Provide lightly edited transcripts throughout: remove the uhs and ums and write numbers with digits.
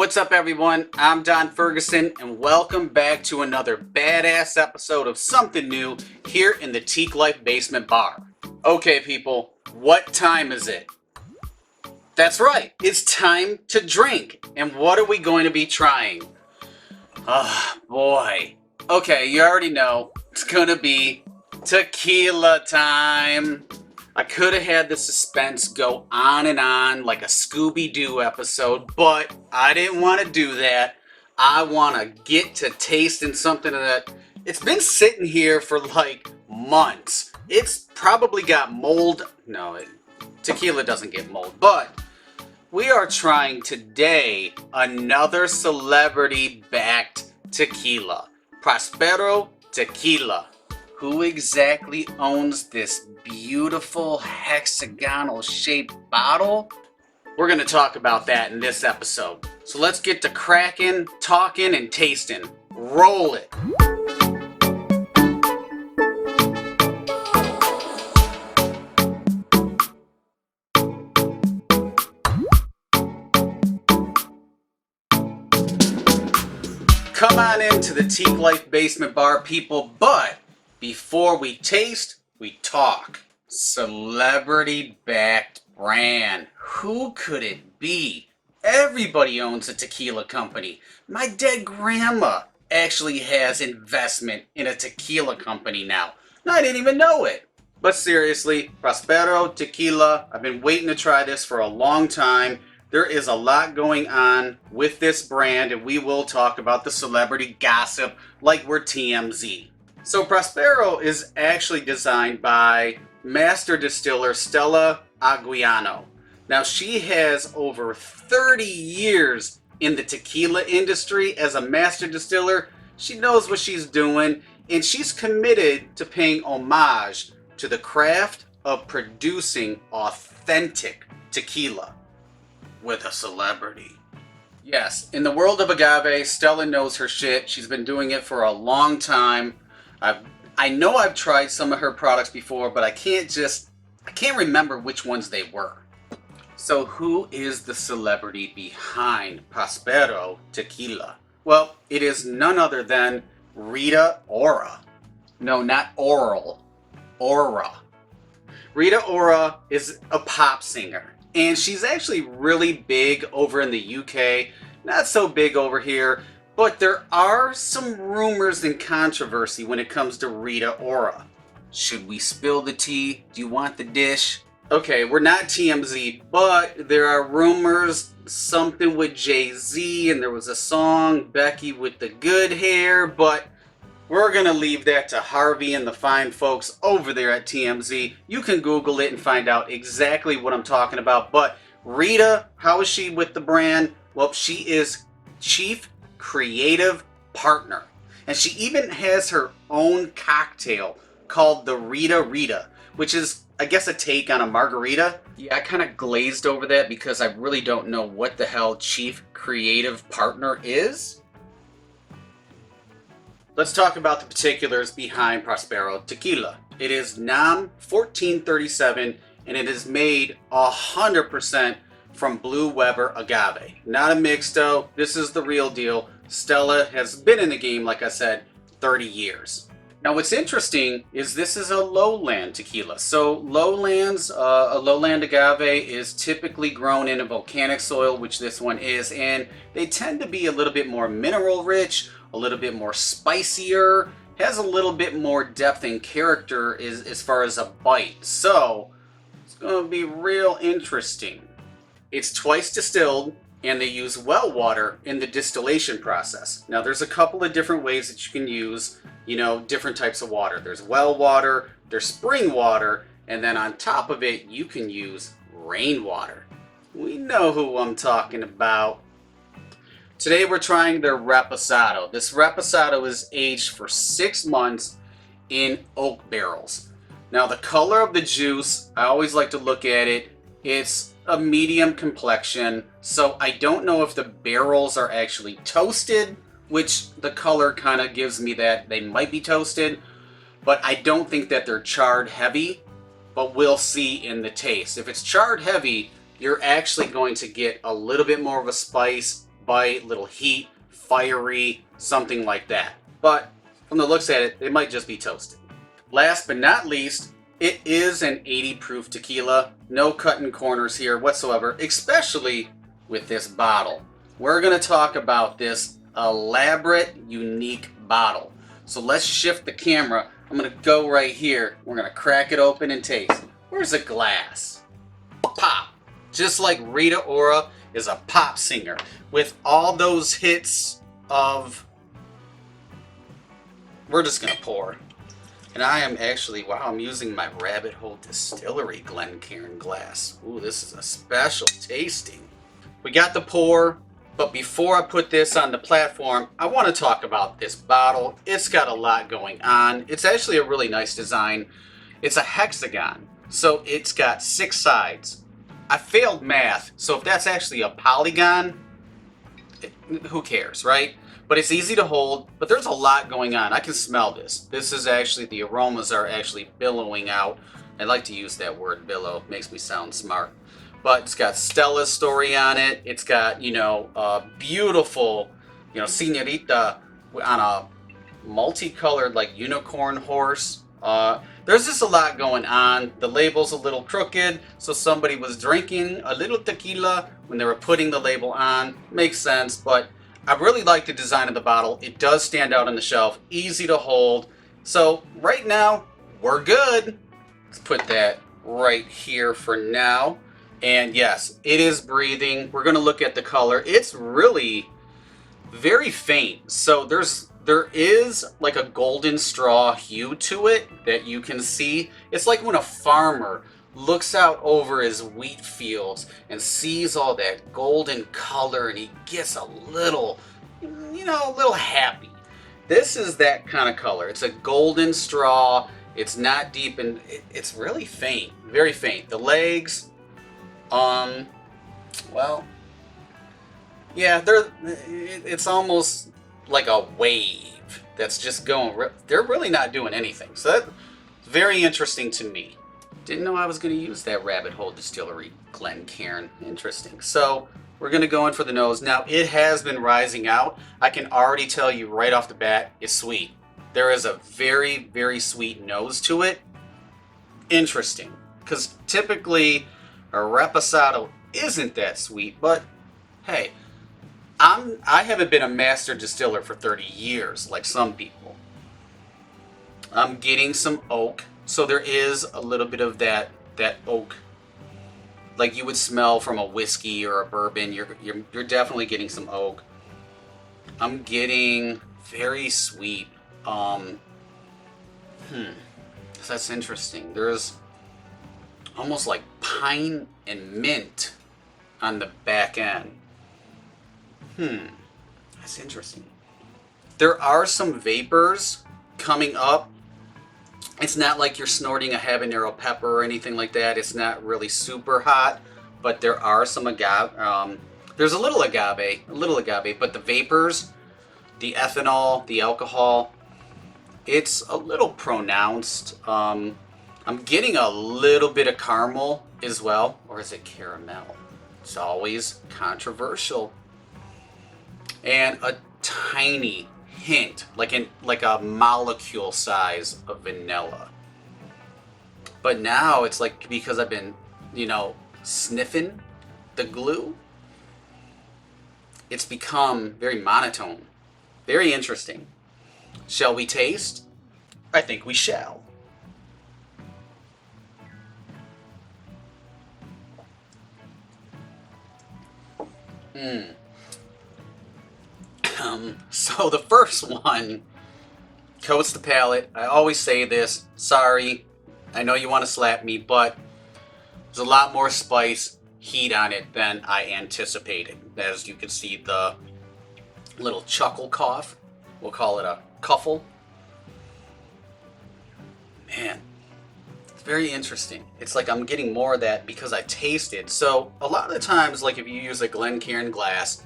What's up, everyone? I'm Don Ferguson, and welcome back to another badass episode of something new here in the Teak Life Basement Bar. Okay, people, what time is it? That's right, it's time to drink. And what are we going to be trying? Oh, boy. Okay, you already know, it's gonna be tequila time. I could have had the suspense go on and on like a Scooby-Doo episode, but I didn't want to do that. I want to get to tasting something that it's been sitting here for like months. It's probably got mold. No, tequila doesn't get mold, but we are trying today another celebrity-backed tequila, Próspero Tequila. Who exactly owns this beautiful hexagonal shaped bottle? We're going to talk about that in this episode. So let's get to cracking, talking, and tasting. Roll it. Come on into the Teak Life Basement Bar, people, but before we taste, we talk. Celebrity-backed brand. Who could it be? Everybody owns a tequila company. My dead grandma actually has investment in a tequila company now. And I didn't even know it. But seriously, Próspero Tequila, I've been waiting to try this for a long time. There is a lot going on with this brand, and we will talk about the celebrity gossip like we're TMZ. So Próspero is actually designed by master distiller Stella Anguiano. Now she has over 30 years in the tequila industry as a master distiller. She knows what she's doing, and she's committed to paying homage to the craft of producing authentic tequila with a celebrity. Yes, in the world of agave, Stella knows her shit. She's been doing it for a long time. I know I've tried some of her products before, but I can't remember which ones they were. So who is the celebrity behind Próspero Tequila? Well, it is none other than Rita Ora. No, not oral. Ora. Rita Ora is a pop singer, and she's actually really big over in the UK, not so big over here. But there are some rumors and controversy when it comes to Rita Ora. Should we spill the tea? Do you want the dish? Okay, we're not TMZ, but there are rumors, something with Jay-Z, and there was a song, Becky with the good hair, but we're gonna leave that to Harvey and the fine folks over there at TMZ. You can Google it and find out exactly what I'm talking about. But Rita, how is she with the brand? Well, she is Chief Creative Partner, and she even has her own cocktail called the Rita, which is, I guess, a take on a margarita. Yeah, I kind of glazed over that because I really don't know what the hell Chief Creative Partner is. Let's talk about the particulars behind Próspero Tequila. It is NAM 1437, and it is made 100% from Blue Weber agave. Not a mixto. This is the real deal. Stella has been in the game, like I said, 30 years. Now what's interesting is this is a lowland tequila. So lowlands, a lowland agave is typically grown in a volcanic soil, which this one is, and they tend to be a little bit more mineral rich, a little bit more spicier, has a little bit more depth and character as far as a bite. So it's going to be real interesting. It's twice distilled, and they use well water in the distillation process. Now there's a couple of different ways that you can use, different types of water. There's well water, there's spring water, and then on top of it, you can use rainwater. We know who I'm talking about. Today we're trying their Reposado. This Reposado is aged for 6 months in oak barrels. Now the color of the juice, I always like to look at it. It's a medium complexion, so I don't know if the barrels are actually toasted, which the color kind of gives me that they might be toasted, but I don't think that they're charred heavy, but we'll see in the taste. If it's charred heavy, you're actually going to get a little bit more of a spice bite, little heat, fiery, something like that. But from the looks at it, it might just be toasted. Last but not least, it is an 80 proof tequila. No cutting corners here whatsoever, especially with this bottle. We're going to talk about this elaborate, unique bottle. So let's shift the camera. I'm going to go right here. We're going to crack it open and taste. Where's the glass? Pop. Just like Rita Ora is a pop singer with all those hits of... We're just going to pour. And I am actually, wow, I'm using my Rabbit Hole Distillery Glencairn glass. Ooh, this is a special tasting. We got the pour, but before I put this on the platform, I want to talk about this bottle. It's got a lot going on. It's actually a really nice design. It's a hexagon, so it's got 6 sides. I failed math, so if that's actually a polygon, who cares, right? But it's easy to hold, but there's a lot going on. I can smell this. This is actually, the aromas are actually billowing out. I like to use that word, billow. It makes me sound smart. But it's got Stella's story on it. It's got, you know, a beautiful, you know, señorita on a multicolored, like, unicorn horse. There's just a lot going on. The label's a little crooked, so somebody was drinking a little tequila when they were putting the label on. Makes sense, but I really like the design of the bottle. It does stand out on the shelf, easy to hold. So right now, we're good. Let's put that right here for now. And yes, it is breathing. We're gonna look at the color. It's really very faint. So there is like a golden straw hue to it that you can see. It's like when a farmer looks out over his wheat fields and sees all that golden color and he gets a little, you know, a little happy. This is that kind of color. It's a golden straw. It's not deep and it's really faint, very faint. The legs, well, yeah, it's almost like a wave that's just going, they're really not doing anything. So that's very interesting to me. Didn't know I was going to use that Rabbit Hole Distillery Glencairn. Interesting. So we're going to go in for the nose. Now, it has been rising out. I can already tell you right off the bat, it's sweet. There is a very, very sweet nose to it. Interesting. Because typically, a reposado isn't that sweet. But, hey, I haven't been a master distiller for 30 years, like some people. I'm getting some oak. So there is a little bit of that oak, like you would smell from a whiskey or a bourbon. You're definitely getting some oak. I'm getting very sweet. That's interesting. There's almost like pine and mint on the back end. That's interesting. There are some vapors coming up. It's not like you're snorting a habanero pepper or anything like that. It's not really super hot, but there are some agave. There's a little agave, but the vapors, the ethanol, the alcohol, it's a little pronounced. I'm getting a little bit of caramel as well, or is it caramel? It's always controversial. And a tiny hint, like a molecule size of vanilla. But now it's like, because I've been, you know, sniffing the glue, it's become very monotone. Very interesting. Shall we taste? I think we shall. So the first one coats the palate. I always say this. Sorry, I know you want to slap me, but there's a lot more spice, heat on it than I anticipated. As you can see, the little chuckle cough. We'll call it a cuffle. Man, it's very interesting. It's like I'm getting more of that because I tasted. So a lot of the times, like if you use a Glencairn glass,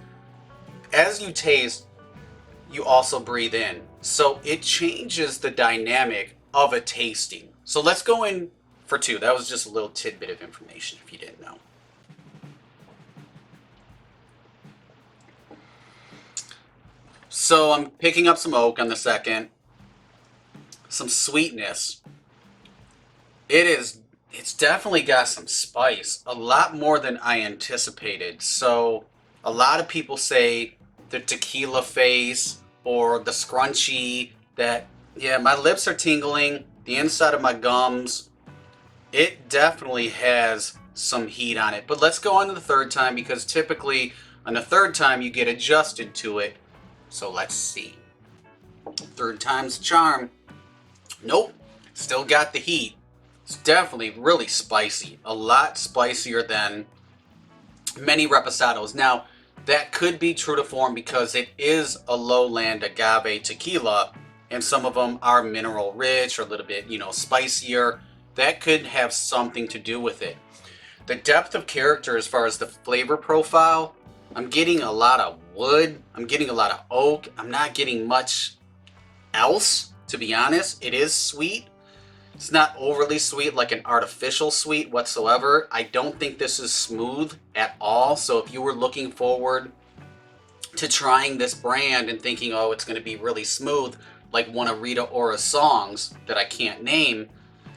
as you taste, you also breathe in. So it changes the dynamic of a tasting. So let's go in for two. That was just a little tidbit of information if you didn't know. So I'm picking up some oak on the second, some sweetness. It's definitely got some spice, a lot more than I anticipated. So a lot of people say the tequila face or the scrunchy that, yeah, my lips are tingling, the inside of my gums. It definitely has some heat on it. But let's go on to the third time because typically on the third time you get adjusted to it. So let's see. Third time's the charm. Nope, still got the heat. It's definitely really spicy. A lot spicier than many reposados. Now, that could be true to form because it is a lowland agave tequila, and some of them are mineral rich or a little bit, spicier. That could have something to do with it. The depth of character as far as the flavor profile, I'm getting a lot of wood. I'm getting a lot of oak. I'm not getting much else, to be honest. It is sweet. It's not overly sweet like an artificial sweet whatsoever. I don't think this is smooth at all. So if you were looking forward to trying this brand and thinking, oh, it's going to be really smooth, like one of Rita Ora's songs that I can't name,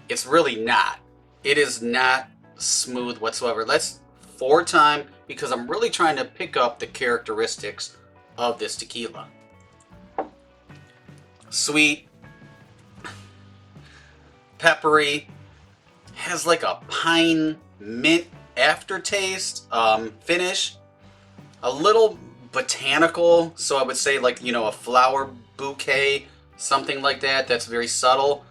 it's really not. It is not smooth whatsoever. Let's fourth time because I'm really trying to pick up the characteristics of this tequila. Sweet, peppery, has like a pine mint aftertaste, finish, a little botanical, so I would say like, a flower bouquet, something like that. That's very subtle,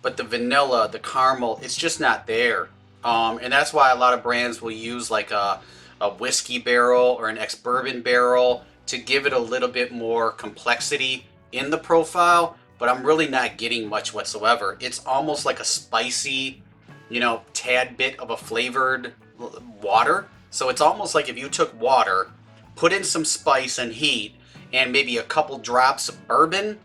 but the vanilla, the caramel, it's just not there. And that's why a lot of brands will use like a whiskey barrel or an ex-bourbon barrel to give it a little bit more complexity in the profile, but I'm really not getting much whatsoever. It's almost like a spicy, tad bit of a flavored water. So it's almost like if you took water, put in some spice and heat, and maybe a couple drops of bourbon,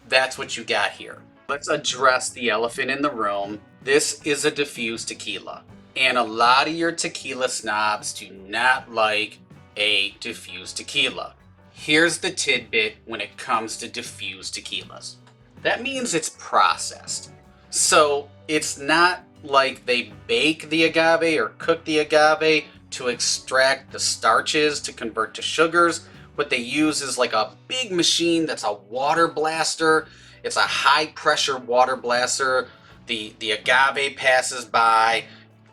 that's what you got here. Let's address the elephant in the room. This is a diffused tequila. And a lot of your tequila snobs do not like a diffused tequila. Here's the tidbit when it comes to diffused tequilas. That means it's processed. So it's not like they bake the agave or cook the agave to extract the starches to convert to sugars. What they use is like a big machine that's a water blaster. It's a high pressure water blaster. The agave passes by.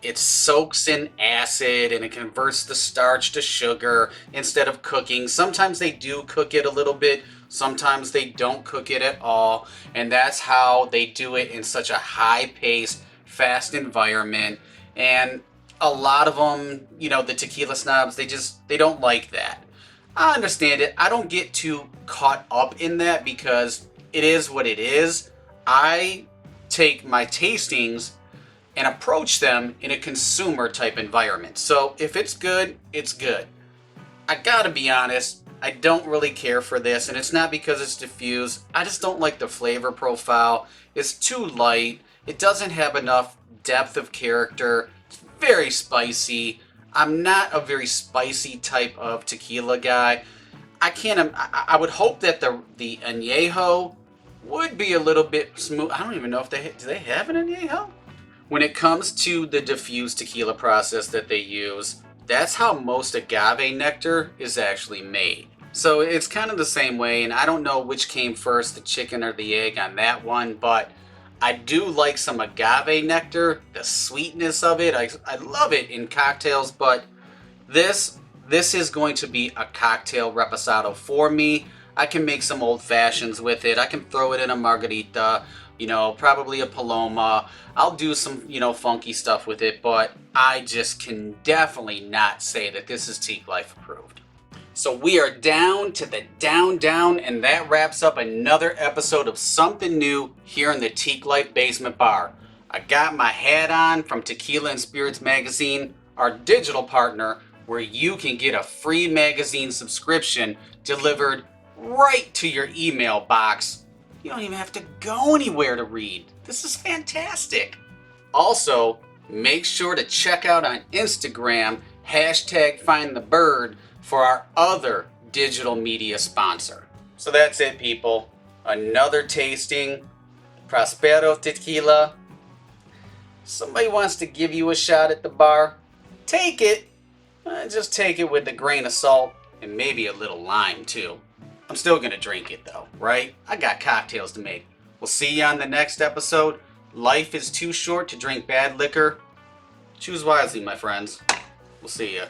It soaks in acid and it converts the starch to sugar instead of cooking. Sometimes they do cook it a little bit. Sometimes they don't cook it at all. And that's how they do it in such a high-paced, fast environment. And a lot of them, the tequila snobs, they don't like that. I understand it. I don't get too caught up in that because it is what it is. I take my tastings and approach them in a consumer type environment. So if it's good, it's good. I gotta be honest, I don't really care for this, and it's not because it's diffused. I just don't like the flavor profile. It's too light. It doesn't have enough depth of character. It's very spicy. I'm not a very spicy type of tequila guy. I would hope that the añejo would be a little bit smooth. I don't even know if do they have an añejo? When it comes to the diffused tequila process that they use, that's how most agave nectar is actually made. So it's kind of the same way, and I don't know which came first, the chicken or the egg on that one, but I do like some agave nectar, the sweetness of it. I love it in cocktails, but this is going to be a cocktail reposado for me. I can make some old fashions with it. I can throw it in a margarita, probably a paloma. I'll do some, funky stuff with it, but I just can definitely not say that this is Teak Life approved. So we are down to the down, and that wraps up another episode of Something New here in the Teak Life Basement Bar. I got my hat on from Tequila and Spirits Magazine, our digital partner, where you can get a free magazine subscription delivered right to your email box. You don't even have to go anywhere to read. This is fantastic. Also, make sure to check out on Instagram, #FindTheBird, for our other digital media sponsor. So that's it, people. Another tasting. Próspero Tequila. Somebody wants to give you a shot at the bar, take it. Just take it with a grain of salt and maybe a little lime too. I'm still gonna drink it though, right? I got cocktails to make. We'll see you on the next episode. Life is too short to drink bad liquor. Choose wisely, my friends. We'll see ya.